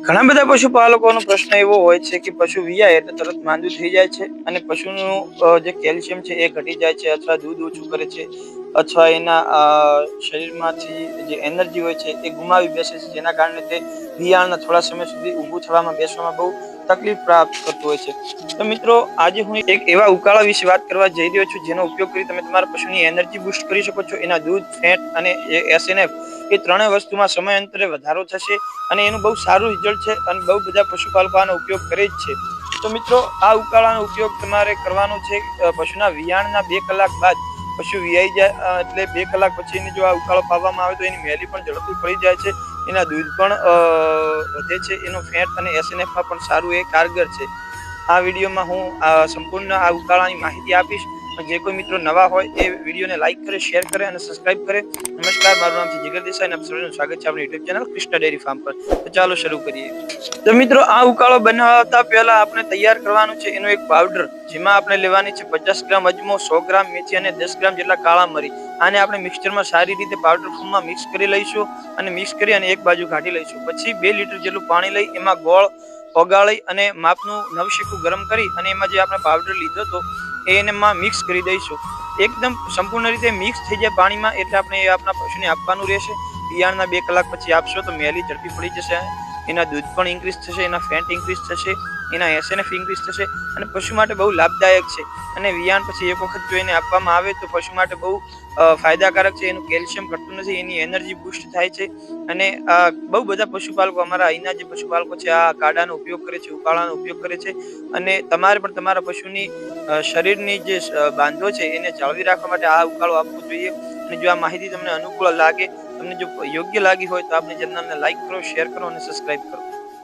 ઘણા બધા પશુપાલકોનો પ્રશ્ન એવો હોય છે કે પશુ વિયાય એટલે તરત માંદું થઈ જાય છે અને પશુનું જે કેલ્શિયમ છે એ ઘટી જાય છે અથવા દૂધ ઓછું કરે છે અથવા એના શરીરમાંથી જે એનર્જી હોય છે એ ગુમાવી બેસે છે, જેના કારણે તે વિયાણના થોડા સમય સુધી ઊભું થવામાં બેસવામાં બહુ તકલીફ પ્રાપ્ત કરતું હોય છે. તો મિત્રો, આજે હું એક એવા ઉકાળા વિશે વાત કરવા જઈ રહ્યો છું જેનો ઉપયોગ કરી તમે તમારા પશુની એનર્જી બૂસ્ટ કરી શકો છો. એના દૂધ, ફેટ અને એસએનએફ એ ત્રણેય વસ્તુમાં સમયાંતરે વધારો થશે અને એનું બહુ સારું રિઝલ્ટ છે અને બહુ બધા પશુપાલકો આનો ઉપયોગ કરે જ છે. તો મિત્રો, આ ઉકાળાનો ઉપયોગ તમારે કરવાનો છે પશુના વિયાણના 2 કલાક બાદ. પશુ વિયાઈ જાય એટલે 2 કલાક પછી જો આ ઉકાળો પાવામાં આવે તો એની મેલી પણ ઝડપથી પડી જાય છે, એના દૂધ પણ વધે છે, એનો ફેટ અને એસએનએફમાં પણ સારું એ કારગર છે. આ વિડીયોમાં હું સંપૂર્ણ આ ઉકાળાની માહિતી આપીશ. જે કોઈ મિત્રો નવા હોય એ વિડીયોને લાઈક કરે, શેર કરે અને સબસ્ક્રાઇબ કરે. નમસ્કાર, મારું નામ છે જીગર દેસાઈ અને આપ સૌનું સ્વાગત છે આપણી YouTube channel Krishna dairy farm પર. તો ચાલો શરૂ કરીએ. તો મિત્રો, આ ઉકાળો બનાવતા પહેલા આપણે તૈયાર કરવાનું છે એનો એક પાવડર, જેમાં આપણે લેવાની છે 50 ગ્રામ અજમો, 100 ગ્રામ મેથી અને 10 ગ્રામ જેટલા કાળા મરી. આને આપણે મિક્સચરમાં સારી રીતે પાવડર ફોર્મમાં મિક્સ કરી લઈશું અને મિક્સ કરી અને એક બાજુ કાઢી લઈશું. પછી 2 લીટર જેટલું પાણી લઈ એમાં ગોળ ઓગાળી અને માપનું નવશેકું ગરમ કરી અને એમાં જે આપણે પાવડર લીધો હતો એમાં મિક્સ કરી દઈશું. એકદમ સંપૂર્ણ રીતે મિક્સ થઈ જાય પાણીમાં એટલે આપણે એ આપણા પશુને આપવાનું રહેશે. વિયાણના 2 કલાક પછી આપશો તો મેલી ઝડપી પડી જશે, એના દૂધ પણ ઇન્ક્રીઝ થશે, એના ફેટ ઇન્ક્રીઝ થશે, એના એસએનએફ ઇન્ક્રીઝ થશે અને પશુ માટે બહુ લાભદાયક છે. અને વિયાણ પછી એક વખત જો એને આપવામાં આવે તો પશુ માટે બહુ ફાયદાકારક છે. એનું કેલ્શિયમ ઘટતું નથી, એની એનર્જી બૂસ્ટ થાય છે. અને બહુ બધા પશુપાલકો, અમારા અહીંના જે પશુપાલકો છે, આ કાઢાનો ઉપયોગ કરે છે, ઉકાળાનો ઉપયોગ કરે છે. અને તમારે પણ તમારા પશુની શરીરની જે બાંધો છે એને જાળવી રાખવા માટે આ ઉકાળો આપવો જોઈએ. અને જો આ માહિતી તમને અનુકૂળ લાગે, તમને જો યોગ્ય લાગી હોય તો આપની ચેનલને લાઈક કરો, શેર કરો અને સબસ્ક્રાઇબ કરો.